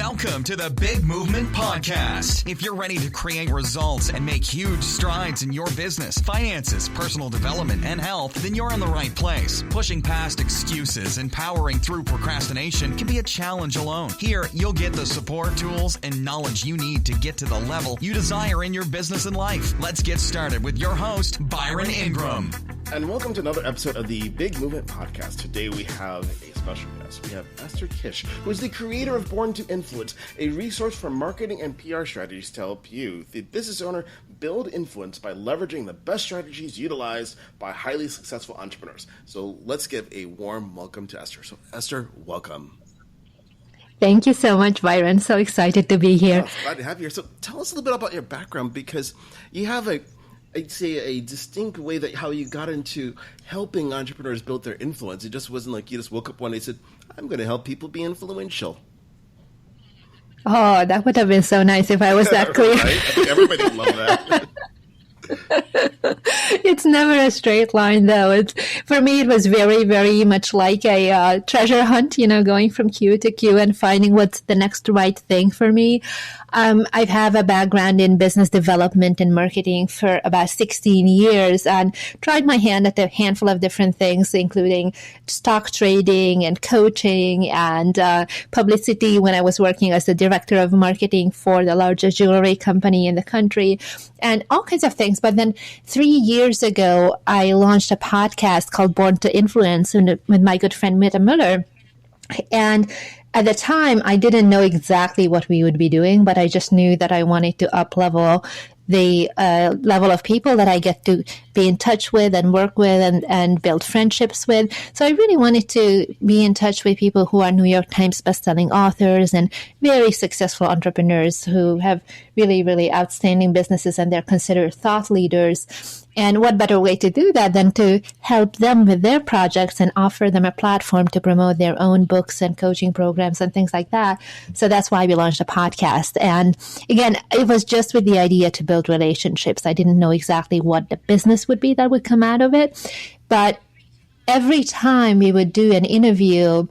Welcome to the Big Movement Podcast. If you're ready to create results and make huge strides in your business, finances, personal development, and health, then you're in the right place. Pushing past excuses and powering through procrastination can be a challenge alone. Here, you'll get the support, tools, and knowledge you need to get to the level you desire in your business and life. Let's get started with your host, Byron Ingram. And welcome to another episode of the Big Movement Podcast. Today we have a special guest. We have Esther Kiss, who is the creator of Born to Influence, a resource for marketing and PR strategies to help you, the business owner, build influence by leveraging the best strategies utilized by highly successful entrepreneurs. So let's give a warm welcome to Esther. So Esther, welcome. Thank you so much, Byron. So excited to be here. Oh, glad to have you here. So tell us a little bit about your background, because you have I'd say a distinct way that how you got into helping entrepreneurs build their influence. It just wasn't like you just woke up one day and said, I'm going to help people be influential. Oh, that would have been so nice if I was that clear. Right? I think everybody would love that. It's never a straight line, though. For me, it was very, very much like a treasure hunt, going from queue to queue and finding what's the next right thing for me. I have a background in business development and marketing for about 16 years and tried my hand at a handful of different things, including stock trading and coaching and publicity when I was working as the director of marketing for the largest jewelry company in the country and all kinds of things. But then 3 years ago, I launched a podcast called Born to Influence with my good friend Mita Miller. And at the time, I didn't know exactly what we would be doing, but I just knew that I wanted to up-level the level of people that I get to be in touch with and work with and build friendships with. So I really wanted to be in touch with people who are New York Times bestselling authors and very successful entrepreneurs who have really, really outstanding businesses and they're considered thought leaders. And what better way to do that than to help them with their projects and offer them a platform to promote their own books and coaching programs and things like that. So that's why we launched a podcast. And again, it was just with the idea to build relationships. I didn't know exactly what the business would be that would come out of it. But every time we would do an interview,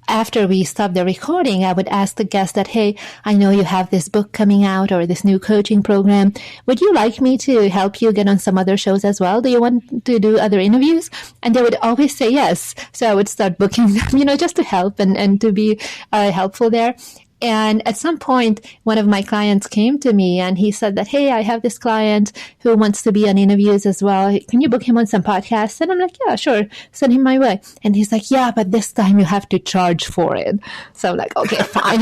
after we stopped the recording, I would ask the guest that, hey, I know you have this book coming out or this new coaching program. Would you like me to help you get on some other shows as well? Do you want to do other interviews? And they would always say yes. So I would start booking them, just to help and to be helpful there. And at some point, one of my clients came to me and he said that, hey, I have this client who wants to be on interviews as well. Can you book him on some podcasts? And I'm like, yeah, sure. Send him my way. And he's like, yeah, but this time you have to charge for it. So I'm like, okay, fine.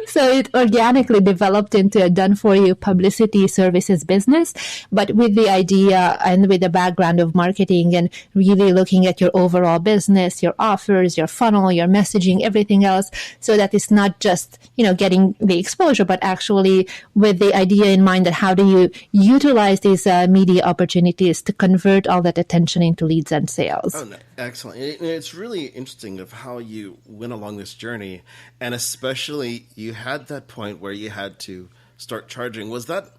So it organically developed into a done-for-you publicity services business, but with the idea and with the background of marketing and really looking at your overall business, your offers, your funnel, your messaging, everything else, so that it's not just, getting the exposure, but actually with the idea in mind that how do you utilize these media opportunities to convert all that attention into leads and sales. Oh, no. Excellent. It's really interesting of how you went along this journey, and especially you had that point where you had to start charging. Was that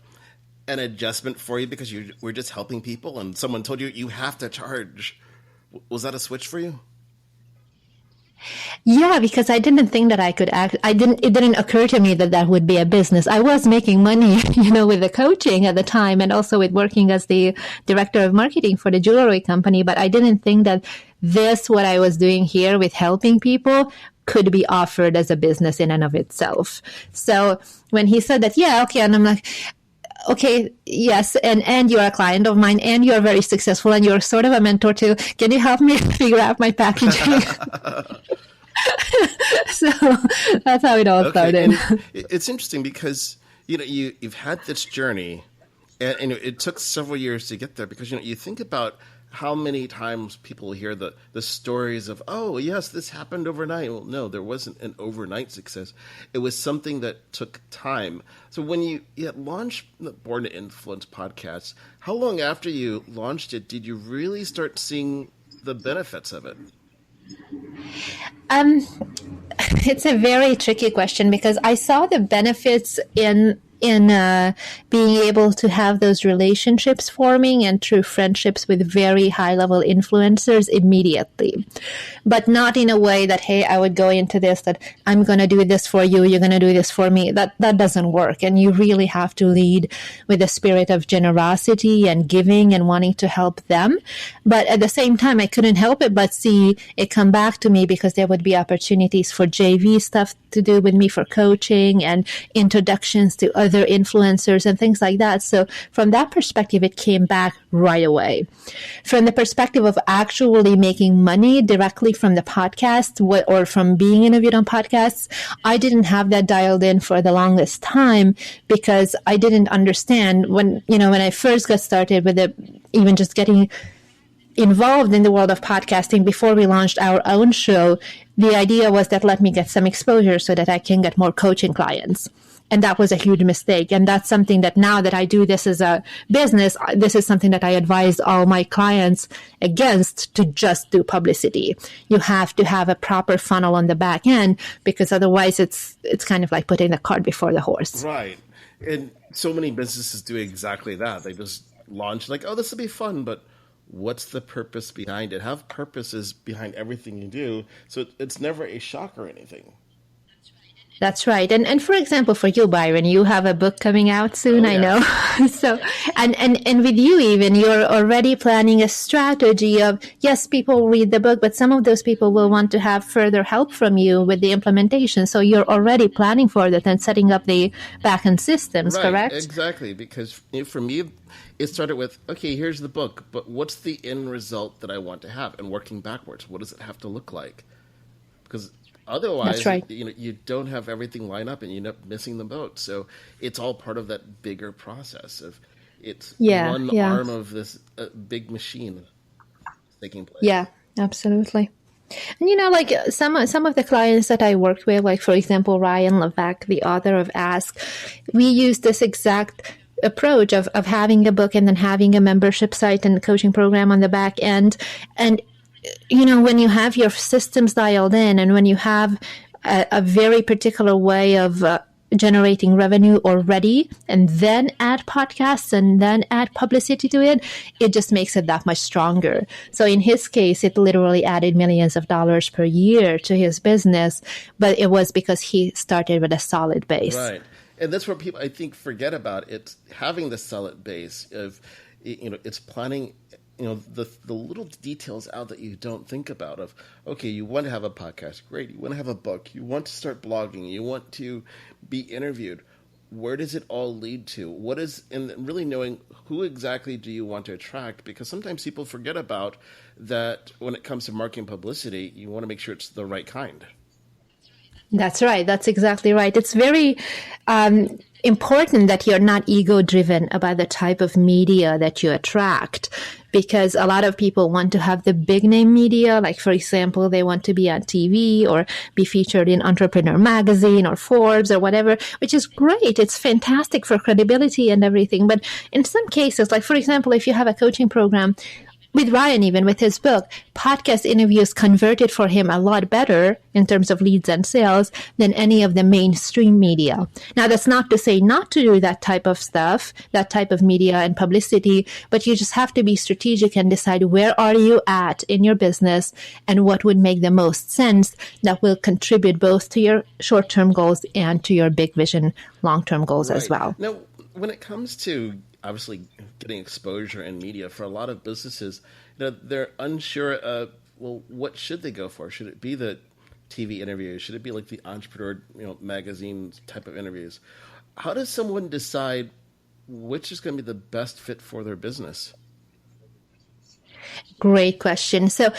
an adjustment for you because you were just helping people and someone told you you have to charge? Was that a switch for you? Yeah, because I didn't think that I could act. It didn't occur to me that would be a business. I was making money, with the coaching at the time and also with working as the director of marketing for the jewelry company. But I didn't think that what I was doing here with helping people could be offered as a business in and of itself. So when he said that, yeah, okay. And I'm like, okay, yes, and you're a client of mine, and you're very successful, and you're sort of a mentor too. Can you help me figure out my packaging? So that's how it all started. It's interesting because you've had this journey, and it took several years to get there. Because you think about how many times people hear the stories of, oh, yes, this happened overnight. Well, no, there wasn't an overnight success. It was something that took time. So when you launched the Born to Influence podcast, how long after you launched it did you really start seeing the benefits of it? It's a very tricky question because I saw the benefits in in being able to have those relationships forming and true friendships with very high level influencers immediately, but not in a way that, hey, I would go into this, that I'm going to do this for you, you're going to do this for me. That doesn't work. And you really have to lead with a spirit of generosity and giving and wanting to help them. But at the same time, I couldn't help it but see it come back to me, because there would be opportunities for JV stuff to do with me, for coaching and introductions to other influencers and things like that. So from that perspective, it came back right away. From the perspective of actually making money directly from the podcast or from being interviewed on podcasts, I didn't have that dialed in for the longest time, because I didn't understand when I first got started with it, even just getting involved in the world of podcasting before we launched our own show. The idea was that let me get some exposure so that I can get more coaching clients. And that was a huge mistake. And that's something that now that I do this as a business, this is something that I advise all my clients against, to just do publicity. You have to have a proper funnel on the back end, because otherwise it's kind of like putting the cart before the horse. Right. And so many businesses do exactly that. They just launch like, oh, this will be fun, but what's the purpose behind it? Have purposes behind everything you do, so it's never a shock or anything. That's right. And for example, for you, Byron, you have a book coming out soon, Oh, I yeah. know. So, and with you even, you're already planning a strategy of, yes, people read the book, but some of those people will want to have further help from you with the implementation. So you're already planning for that and setting up the back-end systems, Right, correct? exactly. Because for me, it started with, okay, here's the book, but what's the end result that I want to have? And working backwards, what does it have to look like? Because otherwise, That's right. you don't have everything lined up and you end up missing the boat. So it's all part of that bigger process of it's one arm of this big machine taking place. Yeah, absolutely. And like some of the clients that I worked with, like for example, Ryan Levesque, the author of Ask, we use this exact approach of having a book and then having a membership site and coaching program on the back end. And when you have your systems dialed in, and when you have a very particular way of generating revenue already, and then add podcasts and then add publicity to it, it just makes it that much stronger. So in his case, it literally added millions of dollars per year to his business, but it was because he started with a solid base. Right. And that's what people, I think, forget about. It's having the solid base of, it's planning, the little details out that you don't think about of, okay, you want to have a podcast. Great. You want to have a book. You want to start blogging. You want to be interviewed. Where does it all lead to? And really knowing who exactly do you want to attract? Because sometimes people forget about that when it comes to marketing publicity, you want to make sure it's the right kind. That's right. That's exactly right. It's very important that you're not ego-driven about the type of media that you attract, because a lot of people want to have the big-name media. Like, for example, they want to be on TV or be featured in Entrepreneur Magazine or Forbes or whatever, which is great. It's fantastic for credibility and everything. But in some cases, like, for example, if you have a coaching program, with Ryan, even with his book, podcast interviews converted for him a lot better in terms of leads and sales than any of the mainstream media. Now, that's not to say not to do that type of stuff, that type of media and publicity, but you just have to be strategic and decide where are you at in your business and what would make the most sense that will contribute both to your short-term goals and to your big vision long-term goals as well. Now, when it comes to obviously getting exposure in media, for a lot of businesses, they're unsure, what should they go for? Should it be the TV interviews? Should it be like the Entrepreneur magazine type of interviews? How does someone decide which is going to be the best fit for their business? Great question. So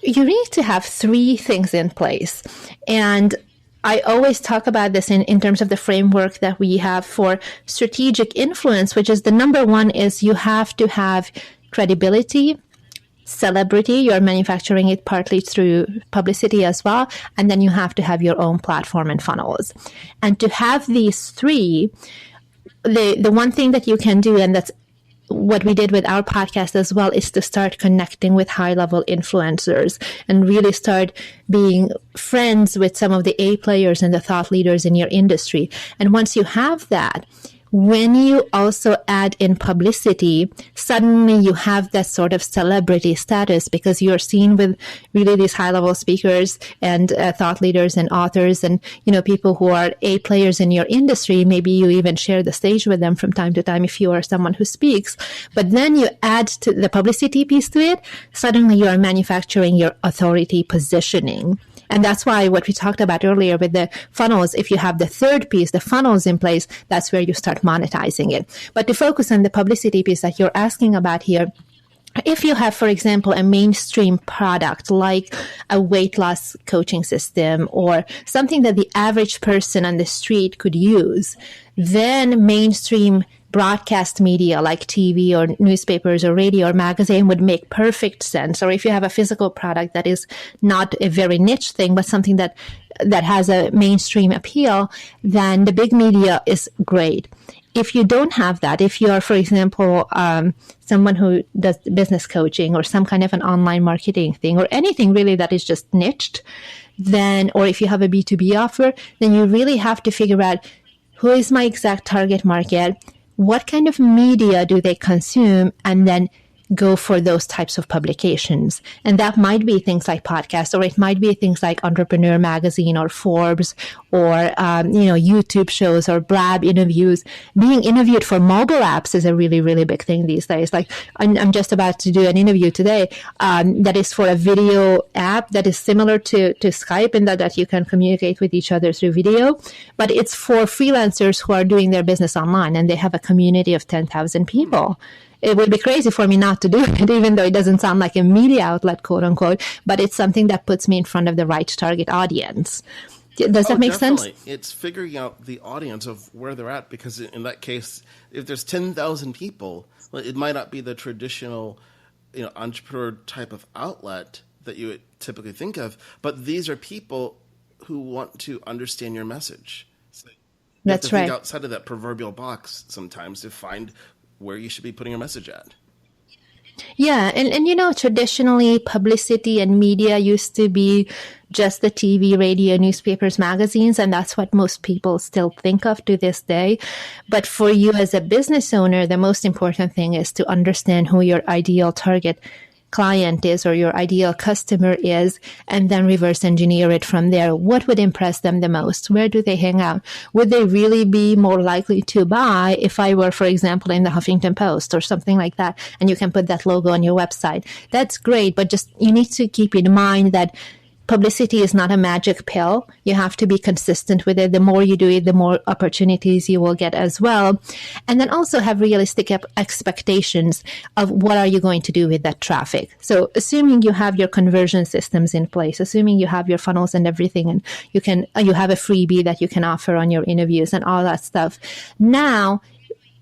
you need to have three things in place. And I always talk about this in terms of the framework that we have for strategic influence, which is the number one is you have to have credibility, celebrity. You're manufacturing it partly through publicity as well. And then you have to have your own platform and funnels. And to have these three, the one thing that you can do, and that's what we did with our podcast as well is to start connecting with high-level influencers and really start being friends with some of the A players and the thought leaders in your industry. And once you have that, when you also add in publicity, suddenly you have that sort of celebrity status because you're seen with really these high-level speakers and thought leaders and authors and, people who are A players in your industry. Maybe you even share the stage with them from time to time if you are someone who speaks. But then you add to the publicity piece to it, suddenly you are manufacturing your authority positioning. And that's why what we talked about earlier with the funnels, if you have the third piece, the funnels in place, that's where you start monetizing it. But to focus on the publicity piece that you're asking about here, if you have, for example, a mainstream product like a weight loss coaching system or something that the average person on the street could use, then mainstream broadcast media like TV or newspapers or radio or magazine would make perfect sense. Or if you have a physical product that is not a very niche thing, but something that has a mainstream appeal, then the big media is great. If you don't have that, if you are, for example, someone who does business coaching or some kind of an online marketing thing or anything really that is just niched, then, or if you have a B2B offer, then you really have to figure out who is my exact target market, what kind of media do they consume, and then go for those types of publications. And that might be things like podcasts, or it might be things like Entrepreneur Magazine or Forbes or, YouTube shows or Blab interviews. Being interviewed for mobile apps is a really, really big thing these days. Like I'm just about to do an interview today that is for a video app that is similar to Skype in that you can communicate with each other through video, but it's for freelancers who are doing their business online and they have a community of 10,000 people. It would be crazy for me not to do it, even though it doesn't sound like a media outlet, quote unquote, but it's something that puts me in front of the right target audience. Does that make definitely. sense? It's figuring out the audience of where they're at, because in that case, if there's 10,000 people, well, it might not be the traditional, entrepreneur type of outlet that you would typically think of, but these are people who want to understand your message. So you That's have to right. think outside of that proverbial box sometimes to find where you should be putting your message at. Yeah, and traditionally publicity and media used to be just the TV, radio, newspapers, magazines, and that's what most people still think of to this day. But for you as a business owner, the most important thing is to understand who your ideal target client is or your ideal customer is, and then reverse engineer it from there. What would impress them the most? Where do they hang out? Would they really be more likely to buy if I were, for example, in the Huffington Post or something like that? And you can put that logo on your website. That's great, but just you need to keep in mind that publicity is not a magic pill. You have to be consistent with it. The more you do it, the more opportunities you will get as well. And then also have realistic expectations of what are you going to do with that traffic. So assuming you have your conversion systems in place, assuming you have your funnels and everything, and you have a freebie that you can offer on your interviews and all that stuff. Now,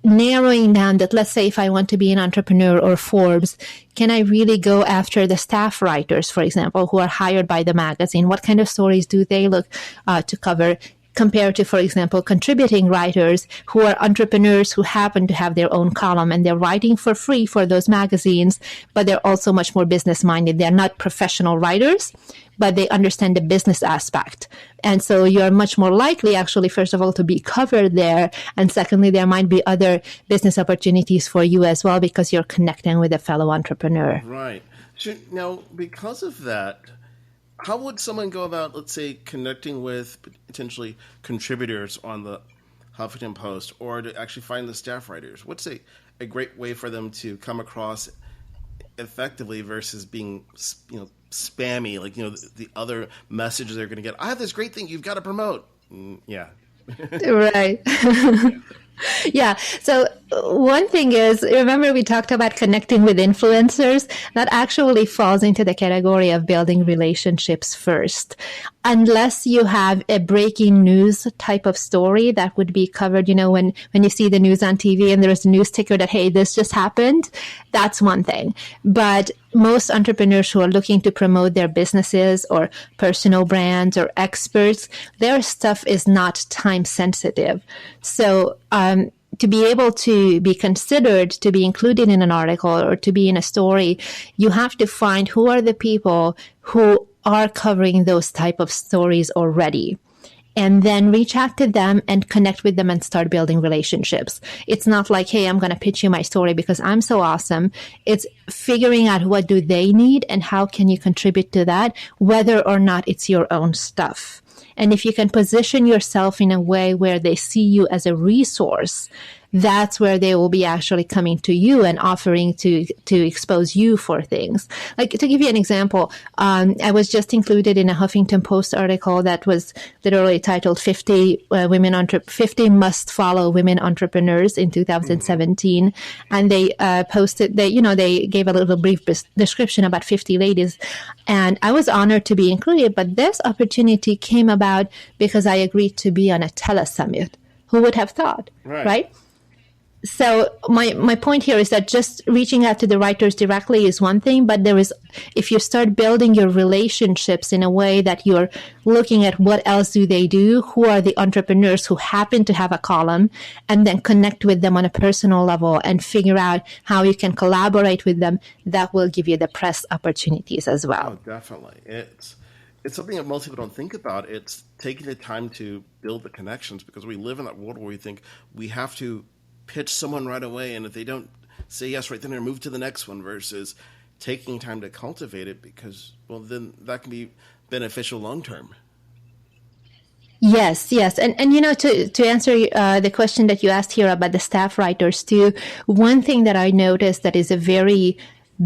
narrowing down that, let's say if I want to be an entrepreneur or Forbes, can I really go after the staff writers, for example, who are hired by the magazine? What kind of stories do they look to cover compared to, for example, contributing writers who are entrepreneurs who happen to have their own column and they're writing for free for those magazines, but they're also much more business minded. They're not professional writers, but they understand the business aspect. And so you're much more likely, actually, first of all, to be covered there. And secondly, there might be other business opportunities for you as well because you're connecting with a fellow entrepreneur. Right. Now, because of that, how would someone go about, let's say, connecting with potentially contributors on the Huffington Post or to actually find the staff writers? What's a great way for them to come across effectively versus being, spammy, like, the other messages they're going to get? I have this great thing you've got to promote. Yeah. Right. Yeah. So one thing is, remember we talked about connecting with influencers? That actually falls into the category of building relationships first. Unless you have a breaking news type of story that would be covered, when you see the news on TV and there's a news ticker that, hey, this just happened, that's one thing. But most entrepreneurs who are looking to promote their businesses or personal brands or experts, their stuff is not time sensitive. So to be able to be considered to be included in an article or to be in a story, you have to find who are the people who are covering those type of stories already. And then reach out to them and connect with them and start building relationships. It's not like, hey, I'm going to pitch you my story because I'm so awesome. It's figuring out what do they need and how can you contribute to that, whether or not it's your own stuff. And if you can position yourself in a way where they see you as a resource, that's where they will be actually coming to you and offering to expose you for things. Like, to give you an example, I was just included in a Huffington Post article that was literally titled 50 must follow women entrepreneurs in 2017. And they they gave a little brief description about 50 ladies. And I was honored to be included, but this opportunity came about because I agreed to be on a telesummit. Who would have thought, right? So my point here is that just reaching out to the writers directly is one thing, but if you start building your relationships in a way that you're looking at what else do they do, who are the entrepreneurs who happen to have a column, and then connect with them on a personal level and figure out how you can collaborate with them, that will give you the press opportunities as well. Oh, definitely. It's something that most people don't think about. It's taking the time to build the connections, because we live in that world where we think we have to pitch someone right away, and if they don't say yes right then, or move to the next one, versus taking time to cultivate it, because, well, then that can be beneficial long term. Yes. And to answer the question that you asked here about the staff writers too, one thing that I noticed that is a very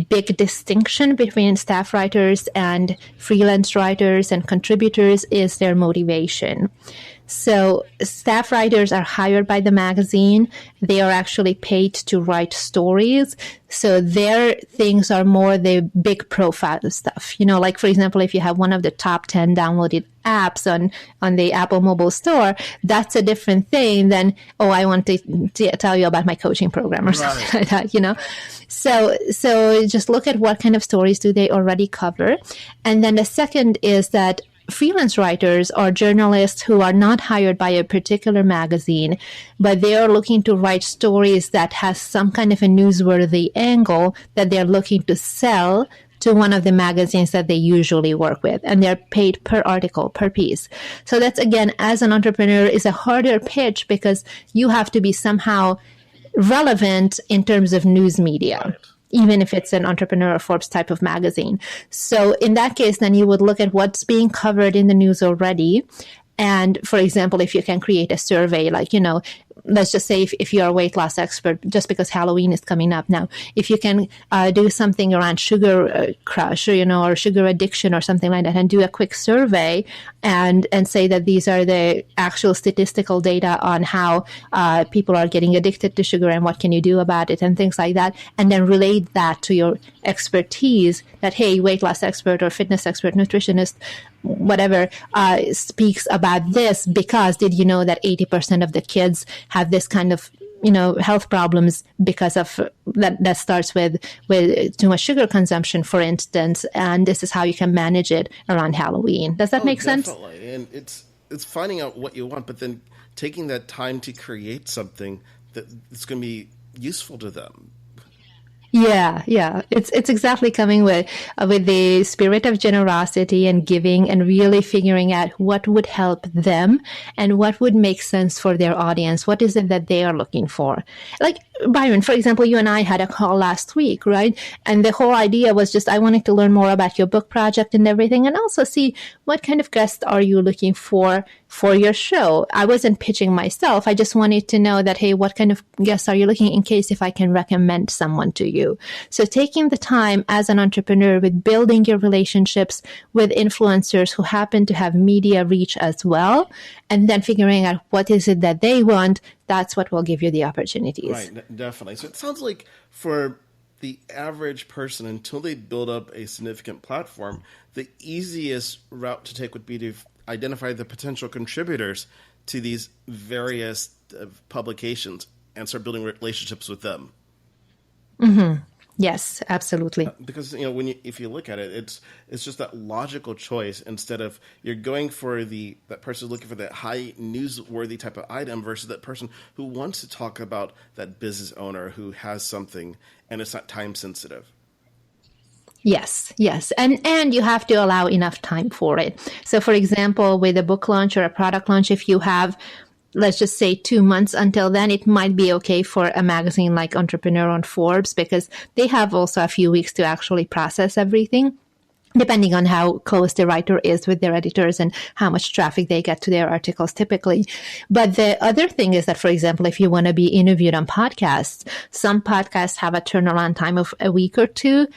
big distinction between staff writers and freelance writers and contributors is their motivation. So staff writers are hired by the magazine. They are actually paid to write stories. So their things are more the big profile stuff. Like, for example, if you have one of the top 10 downloaded apps on the Apple mobile store, that's a different thing than, I want to tell you about my coaching program or something like that, So just look at what kind of stories do they already cover. And then the second is that freelance writers are journalists who are not hired by a particular magazine, but they are looking to write stories that has some kind of a newsworthy angle that they're looking to sell to one of the magazines that they usually work with. And they're paid per article, per piece. So that's, again, as an entrepreneur, is a harder pitch because you have to be somehow relevant in terms of news media. Right. Even if it's an Entrepreneur or Forbes type of magazine. So in that case, then you would look at what's being covered in the news already. And for example, if you can create a survey, like, let's just say if you're a weight loss expert, just because Halloween is coming up now, if you can do something around sugar crush or sugar addiction or something like that, and do a quick survey and say that these are the actual statistical data on how people are getting addicted to sugar and what can you do about it and things like that, and then relate that to your expertise, that, hey, weight loss expert or fitness expert, nutritionist, whatever, speaks about this because did you know that 80% of the kids have this kind of health problems because of that starts with too much sugar consumption, for instance, and this is how you can manage it around Halloween. Does that make sense? Definitely. And it's finding out what you want, but then taking that time to create something that it's going to be useful to them. Yeah. It's exactly coming with the spirit of generosity and giving, and really figuring out what would help them and what would make sense for their audience. What is it that they are looking for? Like, Byron, for example, you and I had a call last week, right? And the whole idea was just, I wanted to learn more about your book project and everything, and also see what kind of guests are you looking for your show. I wasn't pitching myself. I just wanted to know that, hey, what kind of guests are you looking, in case if I can recommend someone to you. So taking the time as an entrepreneur with building your relationships with influencers who happen to have media reach as well, and then figuring out what is it that they want, that's what will give you the opportunities. Right, definitely. So it sounds like for the average person, until they build up a significant platform, the easiest route to take would be to identify the potential contributors to these various publications and start building relationships with them. Mm-hmm. Yes, absolutely. Because if you look at it, it's just that logical choice instead of you're going for that person looking for that high newsworthy type of item versus that person who wants to talk about that business owner who has something and it's not time sensitive. Yes. And you have to allow enough time for it. So for example, with a book launch or a product launch, if you have, let's just say 2 months until then, it might be okay for a magazine like Entrepreneur on Forbes because they have also a few weeks to actually process everything, depending on how close the writer is with their editors and how much traffic they get to their articles typically. But the other thing is that, for example, if you want to be interviewed on podcasts, some podcasts have a turnaround time of a week or two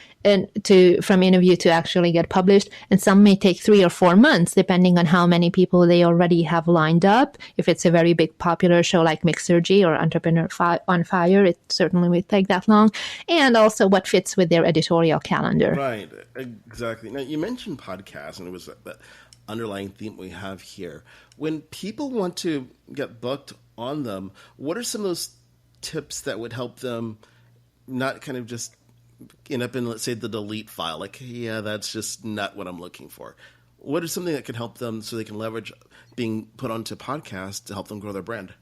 from interview to actually get published. And some may take 3 or 4 months, depending on how many people they already have lined up. If it's a very big popular show like Mixergy or Entrepreneur on Fire, it certainly will take that long. And also what fits with their editorial calendar. Right, exactly. Now, you mentioned podcasts, and it was that underlying theme we have here. When people want to get booked on them, what are some of those tips that would help them not kind of just end up in, let's say, the delete file? Like, yeah, that's just not what I'm looking for. What is something that can help them so they can leverage being put onto podcasts to help them grow their brand?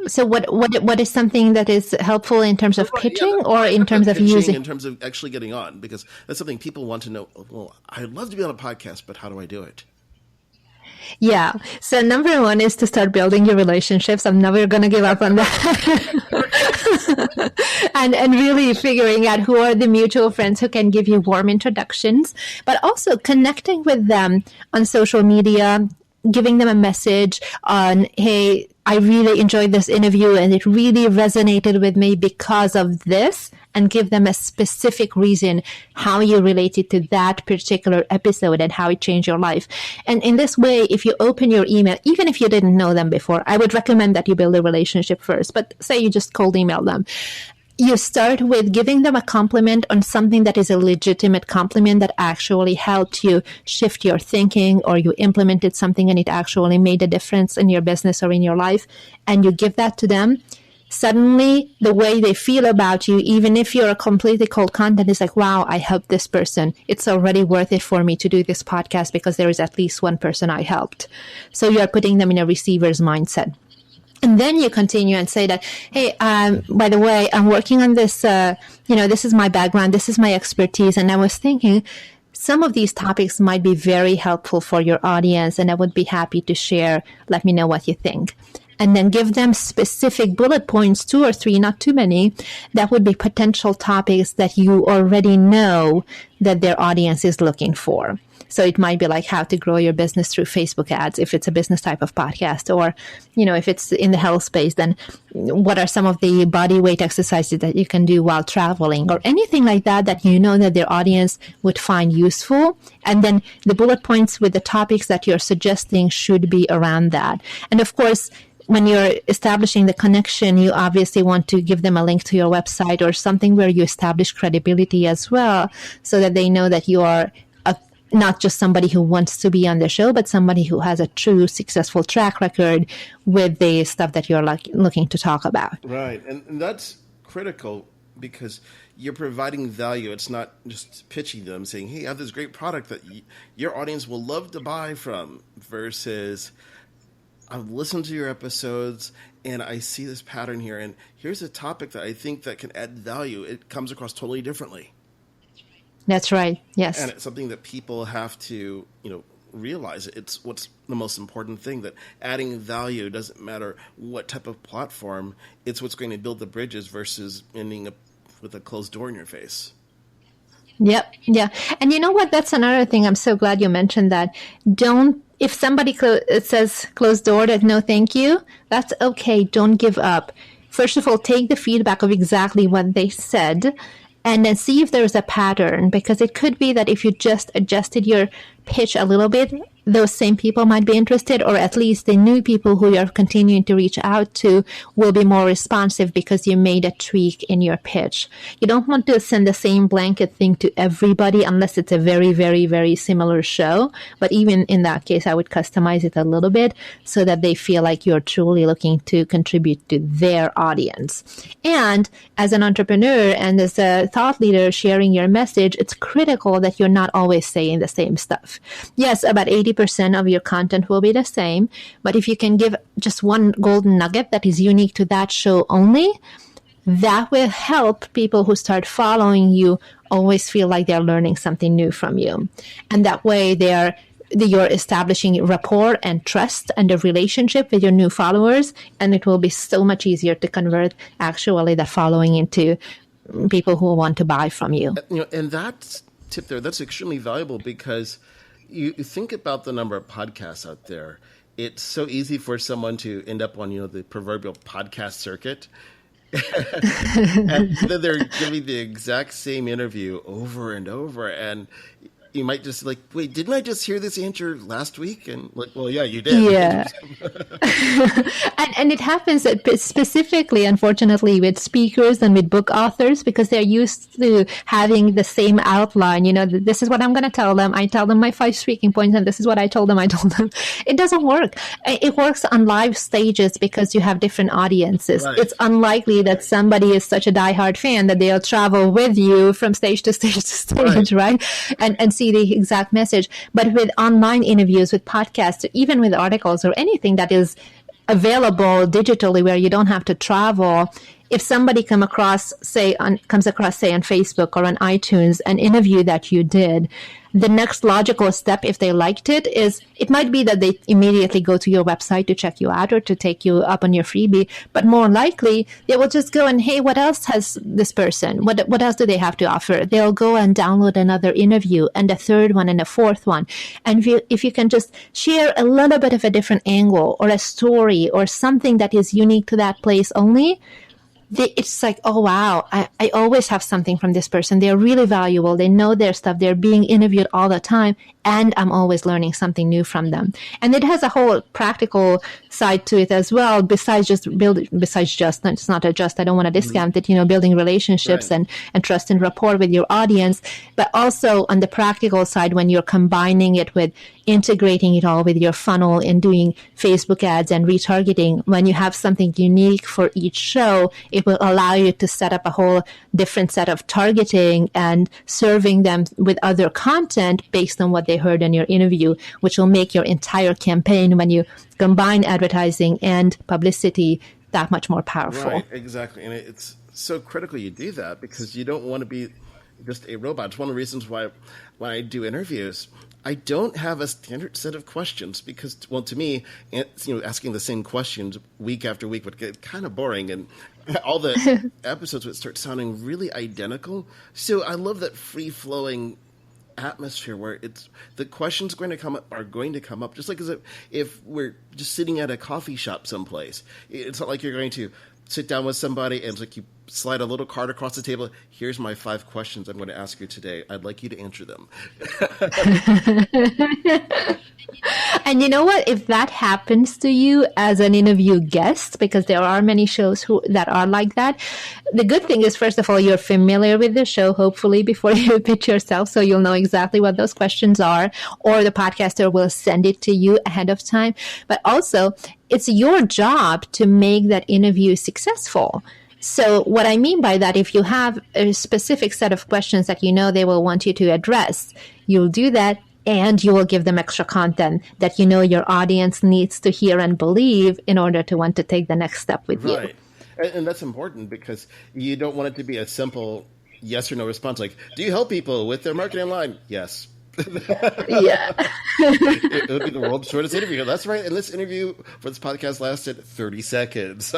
So what is something that is helpful in terms of pitching or in terms of pitching, using? In terms of actually getting on, because that's something people want to know. Well, I'd love to be on a podcast, but how do I do it? Yeah. So number one is to start building your relationships. I'm never going to give up on that. and really figuring out who are the mutual friends who can give you warm introductions, but also connecting with them on social media, giving them a message on, hey, I really enjoyed this interview and it really resonated with me because of this, and give them a specific reason how you related to that particular episode and how it changed your life. And in this way, if you open your email, even if you didn't know them before, I would recommend that you build a relationship first. But say you just cold email them. You start with giving them a compliment on something that is a legitimate compliment that actually helped you shift your thinking, or you implemented something and it actually made a difference in your business or in your life, and you give that to them. Suddenly, the way they feel about you, even if you're a completely cold content, is like, wow, I helped this person. It's already worth it for me to do this podcast because there is at least one person I helped. So you are putting them in a receiver's mindset. And then you continue and say that, hey, by the way, I'm working on this, this is my background, this is my expertise. And I was thinking some of these topics might be very helpful for your audience, and I would be happy to share. Let me know what you think. And then give them specific bullet points, 2 or 3, not too many, that would be potential topics that you already know that their audience is looking for. So it might be like how to grow your business through Facebook ads, if it's a business type of podcast, or, if it's in the health space, then what are some of the body weight exercises that you can do while traveling, or anything like that, that you know that their audience would find useful. And then the bullet points with the topics that you're suggesting should be around that. And of course, when you're establishing the connection, you obviously want to give them a link to your website or something where you establish credibility as well, so that they know that you are not just somebody who wants to be on the show, but somebody who has a true successful track record with the stuff that you're looking to talk about. Right. And that's critical because you're providing value. It's not just pitching them saying, hey, I have this great product that your audience will love to buy from, versus I've listened to your episodes and I see this pattern here, and here's a topic that I think that can add value. It comes across totally differently. That's right. Yes. And it's something that people have to, realize. It's what's the most important thing, that adding value doesn't matter what type of platform. It's what's going to build the bridges versus ending up with a closed door in your face. Yep. Yeah. And you know what? That's another thing. I'm so glad you mentioned that. If somebody it says closed door, that no, thank you, that's okay. Don't give up. First of all, take the feedback of exactly what they said, and then see if there's a pattern, because it could be that if you just adjusted your pitch a little bit, those same people might be interested, or at least the new people who you're continuing to reach out to will be more responsive because you made a tweak in your pitch. You don't want to send the same blanket thing to everybody unless it's a very, very, very similar show. But even in that case, I would customize it a little bit so that they feel like you're truly looking to contribute to their audience. And as an entrepreneur and as a thought leader sharing your message, it's critical that you're not always saying the same stuff. Yes, about 80% of your content will be the same, but if you can give just one golden nugget that is unique to that show only, that will help people who start following you always feel like they're learning something new from you. And that way you're establishing rapport and trust and a relationship with your new followers, and it will be so much easier to convert actually the following into people who want to buy from you. And that tip there, that's extremely valuable because you think about the number of podcasts out there. It's so easy for someone to end up on, the proverbial podcast circuit. And then they're giving the exact same interview over and over. And you might just wait, didn't I just hear this answer last week? And well, yeah, you did. Yeah. and it happens specifically, unfortunately, with speakers and with book authors because they're used to having the same outline. This is what I'm going to tell them. I tell them my 5 speaking points, and this is what I told them. It doesn't work. It works on live stages because you have different audiences. Right. It's unlikely that somebody is such a diehard fan that they'll travel with you from stage to stage to stage, right? And see the exact message. But with online interviews, with podcasts, even with articles or anything that is available digitally where you don't have to travel, if somebody comes across, say, on Facebook or on iTunes, an interview that you did, the next logical step, if they liked it, is it might be that they immediately go to your website to check you out or to take you up on your freebie. But more likely, they will just go and, hey, what else has this person? What else do they have to offer? They'll go and download another interview and a third one and a fourth one. And if you can just share a little bit of a different angle or a story or something that is unique to that place only, it's like, oh, wow, I always have something from this person. They're really valuable. They know their stuff. They're being interviewed all the time. And I'm always learning something new from them. And it has a whole practical side to it as well, besides just, it's not a just, I don't want to discount it, building relationships right. and trust and rapport with your audience. But also on the practical side, when you're combining it with integrating it all with your funnel and doing Facebook ads and retargeting, when you have something unique for each show, it will allow you to set up a whole different set of targeting and serving them with other content based on what they heard in your interview, which will make your entire campaign, when you combine advertising and publicity, that much more powerful. Right, exactly. And it's so critical you do that because you don't want to be just a robot. It's one of the reasons why when I do interviews, I don't have a standard set of questions because, well, to me, asking the same questions week after week would get kind of boring, and all the episodes would start sounding really identical. So I love that free-flowing atmosphere where the questions are going to come up just like as if we're just sitting at a coffee shop someplace. It's not like you're going to sit down with somebody and it's like you slide a little card across the table. Here's my 5 questions I'm going to ask you today. I'd like you to answer them. And you know what? If that happens to you as an interview guest, because there are many shows that are like that, the good thing is, first of all, you're familiar with the show, hopefully, before you pitch yourself, so you'll know exactly what those questions are, or the podcaster will send it to you ahead of time. But also, it's your job to make that interview successful. So what I mean by that, if you have a specific set of questions that they will want you to address, you'll do that. And you will give them extra content that your audience needs to hear and believe in order to want to take the next step with you. Right. And that's important because you don't want it to be a simple yes or no response. Like, do you help people with their marketing line? Yes. Yeah. It would be the world's shortest interview. That's right. And this interview for this podcast lasted 30 seconds.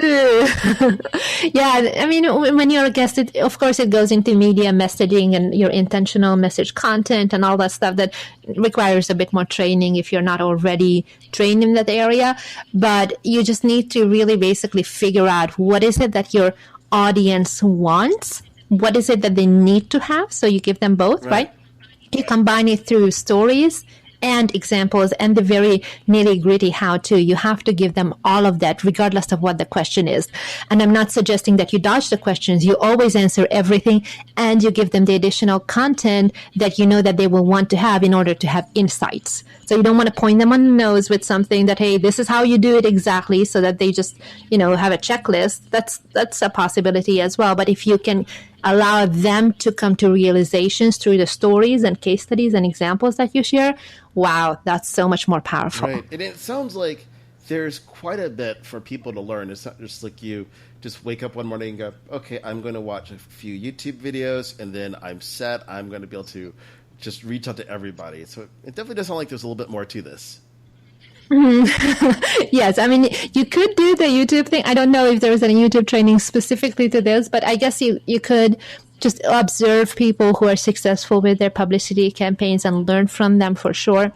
Yeah, I mean, when you're a guest, of course, it goes into media messaging and your intentional message content and all that stuff that requires a bit more training if you're not already trained in that area. But you just need to really basically figure out what is it that your audience wants, what is it that they need to have. So you give them both, right? You combine it through stories and examples and the very nitty gritty how to. You have to give them all of that regardless of what the question is. And I'm not suggesting that you dodge the questions. You always answer everything and you give them the additional content that you know that they will want to have in order to have insights. So you don't want to point them on the nose with something that, hey, this is how you do it exactly, so that they just, have a checklist. That's a possibility as well. But if you can allow them to come to realizations through the stories and case studies and examples that you share, wow, that's so much more powerful. Right. And it sounds like there's quite a bit for people to learn. It's not just like you just wake up one morning and go, okay, I'm going to watch a few YouTube videos and then I'm set. I'm going to be able to just reach out to everybody. So it definitely does sound like there's a little bit more to this. Yes, I mean, you could do the YouTube thing. I don't know if there is any YouTube training specifically to this, but I guess you could just observe people who are successful with their publicity campaigns and learn from them for sure.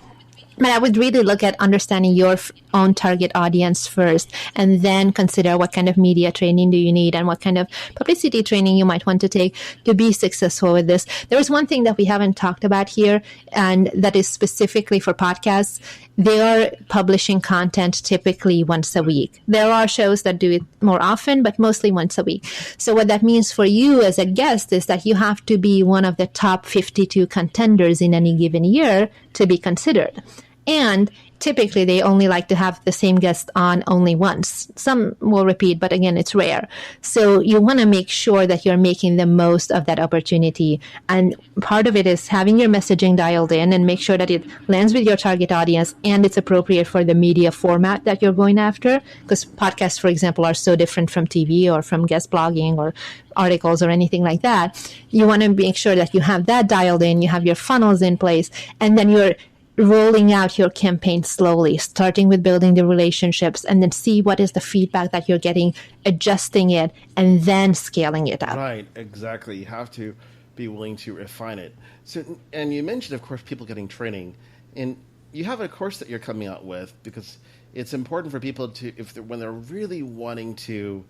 But I would really look at understanding your own target audience first, and then consider what kind of media training do you need and what kind of publicity training you might want to take to be successful with this. There is one thing that we haven't talked about here, and that is specifically for podcasts. They are publishing content typically once a week. There are shows that do it more often, but mostly once a week. So what that means for you as a guest is that you have to be one of the top 52 contenders in any given year to be considered. And typically they only like to have the same guest on only once. Some will repeat, but again, it's rare. So you want to make sure that you're making the most of that opportunity. And part of it is having your messaging dialed in and make sure that it lands with your target audience and it's appropriate for the media format that you're going after. Because podcasts, for example, are so different from TV or from guest blogging or articles or anything like that. You want to make sure that you have that dialed in, you have your funnels in place, and then you're rolling out your campaign slowly, starting with building the relationships, and then see what is the feedback that you're getting, adjusting it, and then scaling it up. Right, exactly. You have to be willing to refine it. So, and you mentioned, of course, people getting training, and you have a course that you're coming out with because it's important for people to, when they're really wanting to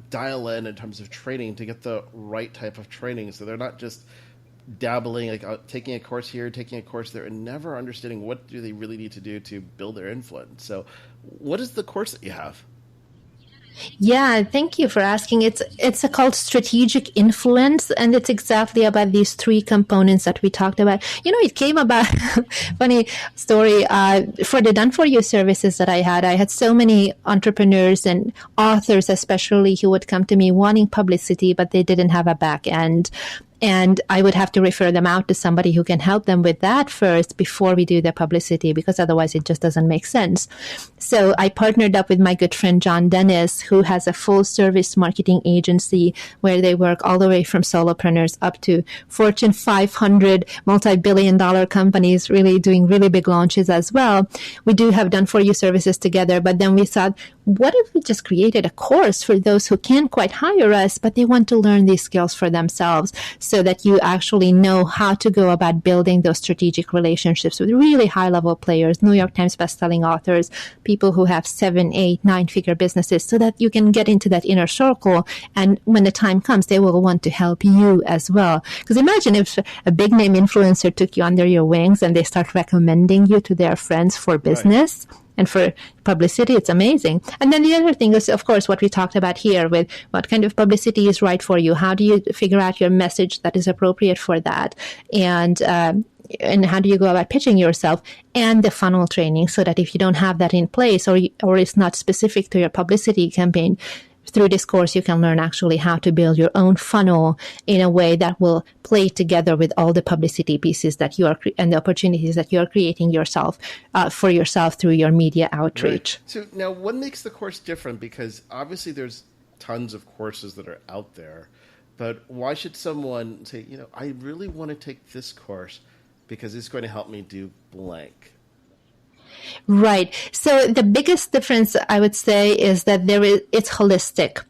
dial in terms of training, to get the right type of training, so they're not just dabbling, like taking a course here, taking a course there, and never understanding what do they really need to do to build their influence. So what is the course that you have? Yeah, thank you for asking. It's called Strategic Influence, and it's exactly about these three components that we talked about. It came about, funny story, for the done-for-you services that I had so many entrepreneurs and authors especially who would come to me wanting publicity, but they didn't have a back end. And I would have to refer them out to somebody who can help them with that first before we do the publicity, because otherwise it just doesn't make sense. So I partnered up with my good friend John Dennis, who has a full service marketing agency where they work all the way from solopreneurs up to Fortune 500 multi-billion-dollar companies, really doing really big launches as well. We do have done-for-you services together, but then we thought, what if we just created a course for those who can't quite hire us, but they want to learn these skills for themselves, so that you actually know how to go about building those strategic relationships with really high-level players, New York Times bestselling authors, people who have 7, 8, 9-figure businesses, so that you can get into that inner circle. And when the time comes, they will want to help you as well. Because imagine if a big-name influencer took you under your wings and they start recommending you to their friends for business. Right. And for publicity, it's amazing. And then the other thing is, of course, what we talked about here with what kind of publicity is right for you. How do you figure out your message that is appropriate for that? And how do you go about pitching yourself? And the funnel training, so that if you don't have that in place or it's not specific to your publicity campaign, through this course, you can learn actually how to build your own funnel in a way that will play together with all the publicity pieces that you are and the opportunities that you are creating yourself for yourself through your media outreach. Right. So now, what makes the course different? Because obviously, there's tons of courses that are out there, but why should someone say, I really want to take this course because it's going to help me do blank? Right. So the biggest difference, I would say, is that it's holistic.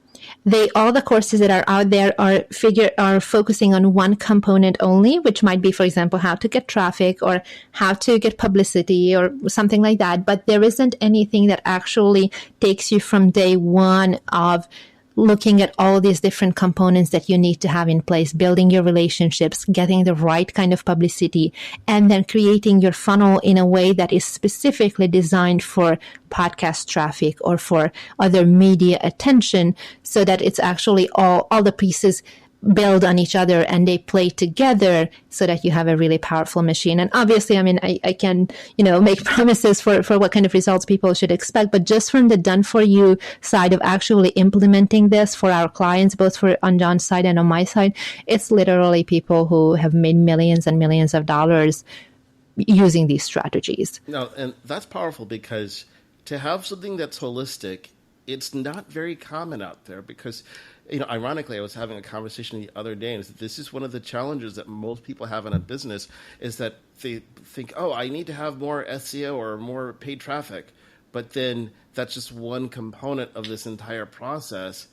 All the courses that are out there are focusing on one component only, which might be, for example, how to get traffic or how to get publicity or something like that. But there isn't anything that actually takes you from day one of looking at all these different components that you need to have in place, building your relationships, getting the right kind of publicity, and then creating your funnel in a way that is specifically designed for podcast traffic or for other media attention, so that it's actually all the pieces build on each other and they play together so that you have a really powerful machine. And obviously, I mean, I can, make promises for what kind of results people should expect, but just from the done for you side of actually implementing this for our clients, both on John's side and on my side, it's literally people who have made millions and millions of dollars using these strategies. No, and that's powerful because to have something that's holistic, it's not very common out there because, ironically, I was having a conversation the other day, and this is one of the challenges that most people have in a business is that they think, oh, I need to have more SEO or more paid traffic. But then that's just one component of this entire process.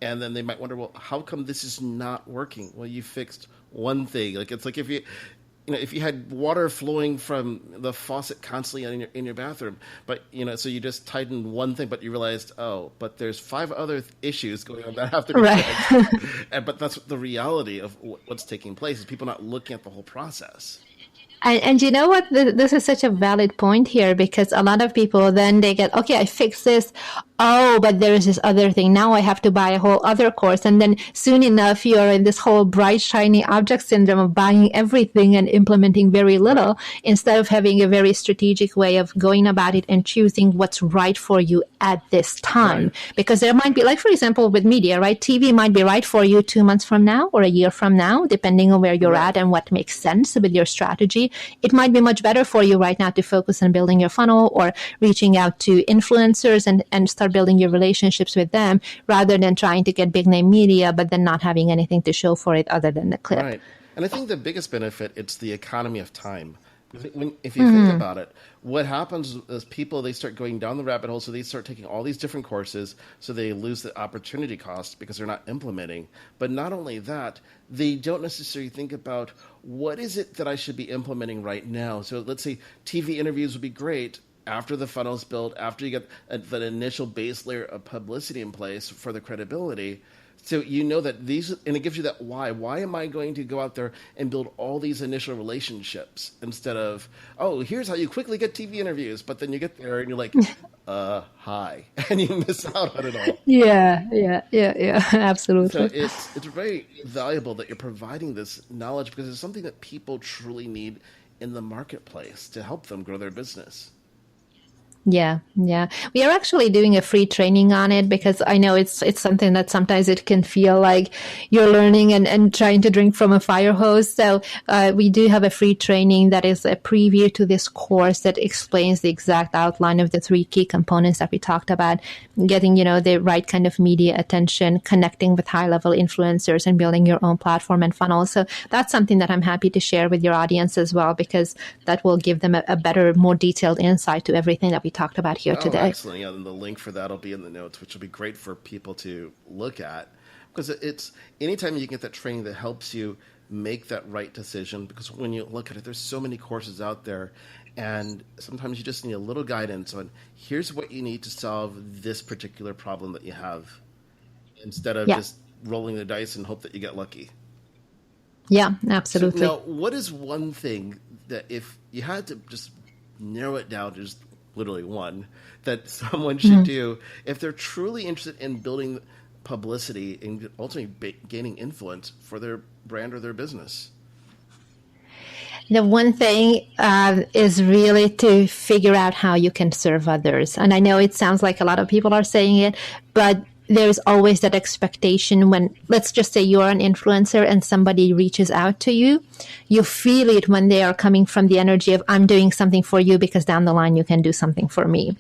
And then they might wonder, well, how come this is not working? Well, you fixed one thing. Like it's like if you had water flowing from the faucet constantly in your bathroom, but so you just tightened one thing, but you realized, oh, but there's 5 other issues going on that have to be fixed. But that's the reality of what's taking place is people not looking at the whole process. And you know what? This is such a valid point here because a lot of people then they get, okay, I fixed this. Oh, but there is this other thing. Now I have to buy a whole other course. And then soon enough, you're in this whole bright, shiny object syndrome of buying everything and implementing very little instead of having a very strategic way of going about it and choosing what's right for you at this time. Right. Because there might be, like, for example, with media, right? TV might be right for you 2 months from now or a year from now, depending on where you're at and what makes sense with your strategy. It might be much better for you right now to focus on building your funnel or reaching out to influencers and start building your relationships with them rather than trying to get big name media, but then not having anything to show for it other than the clip. Right. And I think the biggest benefit, it's the economy of time. If you think about it, what happens is people, they start going down the rabbit hole, so they start taking all these different courses, so they lose the opportunity cost because they're not implementing. But not only that, they don't necessarily think about what is it that I should be implementing right now. So let's say TV interviews would be great after the funnel's built, after you get that initial base layer of publicity in place for the credibility. So you know that these, and it gives you that why. Why am I going to go out there and build all these initial relationships instead of, oh, here's how you quickly get TV interviews. But then you get there and you're like, hi, and you miss out on it all. Yeah, absolutely. So it's very valuable that you're providing this knowledge because it's something that people truly need in the marketplace to help them grow their business. Yeah. We are actually doing a free training on it because I know it's something that sometimes it can feel like you're learning and trying to drink from a fire hose. So we do have a free training that is a preview to this course that explains the exact outline of the 3 key components that we talked about, getting, the right kind of media attention, connecting with high-level influencers and building your own platform and funnel. So that's something that I'm happy to share with your audience as well because that will give them a better, more detailed insight to everything that we talked about here today. Excellent. Yeah, and the link for that will be in the notes, which will be great for people to look at because it's anytime you get that training that helps you make that right decision, because when you look at it, there's so many courses out there and sometimes you just need a little guidance on here's what you need to solve this particular problem that you have instead of just rolling the dice and hope that you get lucky. Yeah, absolutely. So now, what is one thing that if you had to just narrow it down to just literally one, that someone should do if they're truly interested in building publicity and ultimately gaining influence for their brand or their business? The one thing is really to figure out how you can serve others. And I know it sounds like a lot of people are saying it, but there's always that expectation when, let's just say you're an influencer and somebody reaches out to you, you feel it when they are coming from the energy of, I'm doing something for you because down the line you can do something for me.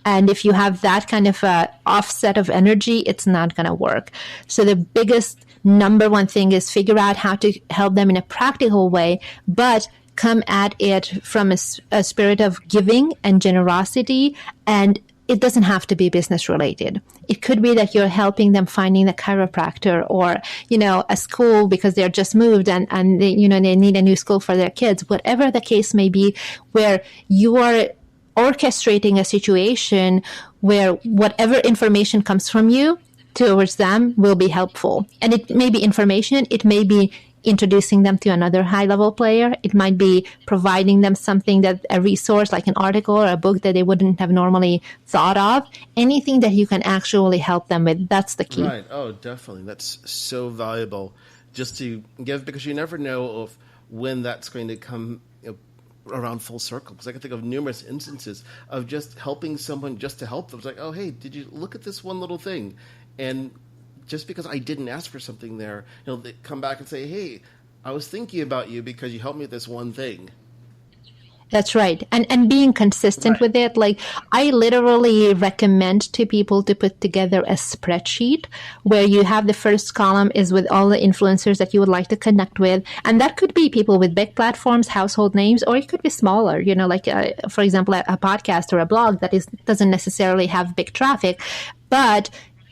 And if you have that kind of offset of energy, it's not going to work. So the biggest number one thing is figure out how to help them in a practical way, but come at it from a spirit of giving and generosity, and it doesn't have to be business related. It could be that you're helping them finding a chiropractor or, a school because they're just moved and they, they need a new school for their kids, whatever the case may be, where you are orchestrating a situation where whatever information comes from you towards them will be helpful. And it may be information, it may be introducing them to another high-level player. It might be providing them something that a resource like an article or a book that they wouldn't have normally thought of. Anything that you can actually help them with, that's the key. Right. Oh, definitely. That's so valuable just to give, because you never know of when that's going to come around full circle. Because I can think of numerous instances of just helping someone just to help them. It's like, oh, hey, did you look at this one little thing? And just because I didn't ask for something there, they come back and say, hey, I was thinking about you because you helped me with this one thing. That's right. And being consistent with it. Like, I literally recommend to people to put together a spreadsheet where you have the first column is with all the influencers that you would like to connect with. And that could be people with big platforms, household names, or it could be smaller, like, for example, a podcast or a blog that doesn't necessarily have big traffic, but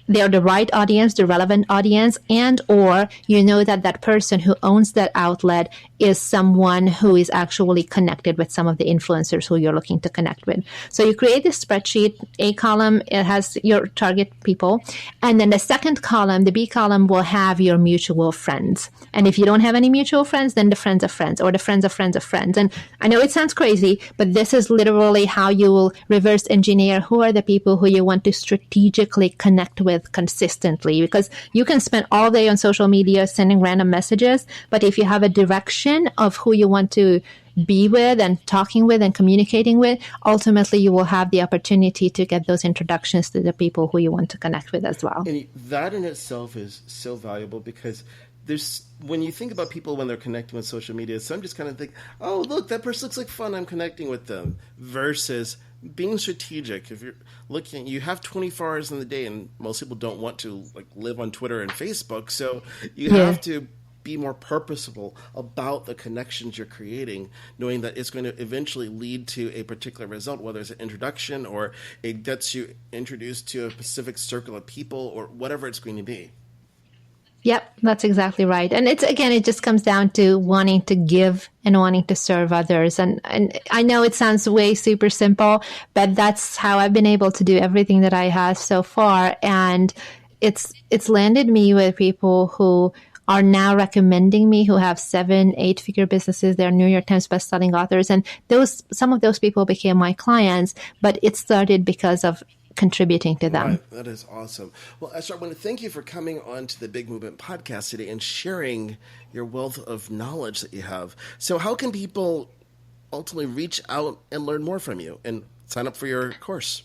they're the right audience, the relevant audience, and or that person who owns that outlet is someone who is actually connected with some of the influencers who you're looking to connect with. So you create this spreadsheet. A column, it has your target people. And then the second column, the B column, will have your mutual friends. And if you don't have any mutual friends, then the friends of friends or the friends of friends of friends. And I know it sounds crazy, but this is literally how you will reverse engineer who are the people who you want to strategically connect with consistently, because you can spend all day on social media sending random messages, but if you have a direction of who you want to be with and talking with and communicating with, ultimately you will have the opportunity to get those introductions to the people who you want to connect with as well. And that in itself is so valuable, because when you think about people when they're connecting with social media, some just kind of think, oh, look, that person looks like fun, I'm connecting with them, versus being strategic. If you're looking, you have 24 hours in the day, and most people don't want to live on Twitter and Facebook, so you have to be more purposeful about the connections you're creating, knowing that it's going to eventually lead to a particular result, whether it's an introduction or it gets you introduced to a specific circle of people or whatever it's going to be. Yep, that's exactly right. And it just comes down to wanting to give and wanting to serve others. And I know it sounds way super simple, but that's how I've been able to do everything that I have so far. And it's landed me with people who are now recommending me, who have 7-8-figure businesses. They're New York Times bestselling authors. And some of those people became my clients, but it started because of contributing to them. Right. That is awesome. Well, Esther, I want to thank you for coming on to the Big Movement podcast today and sharing your wealth of knowledge that you have. So how can people ultimately reach out and learn more from you and sign up for your course?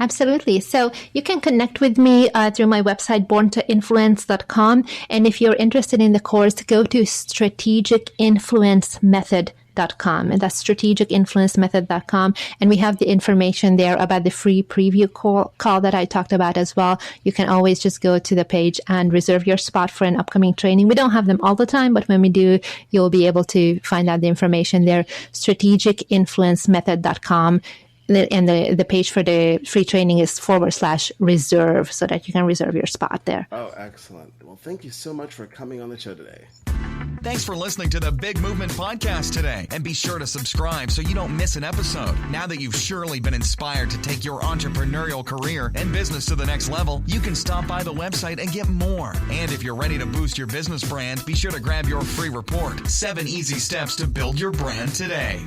Absolutely. So you can connect with me through my website, borntoinfluence.com. And if you're interested in the course, go to strategicinfluencemethod.com. And that's strategicinfluencemethod.com. And we have the information there about the free preview call that I talked about as well. You can always just go to the page and reserve your spot for an upcoming training. We don't have them all the time, but when we do, you'll be able to find out the information there. strategicinfluencemethod.com. And the page for the free training is /reserve, so that you can reserve your spot there. Oh, excellent. Well, thank you so much for coming on the show today. Thanks for listening to the Big Movement Podcast today. And be sure to subscribe so you don't miss an episode. Now that you've surely been inspired to take your entrepreneurial career and business to the next level, you can stop by the website and get more. And if you're ready to boost your business brand, be sure to grab your free report, 7 Easy Steps to Build Your Brand Today.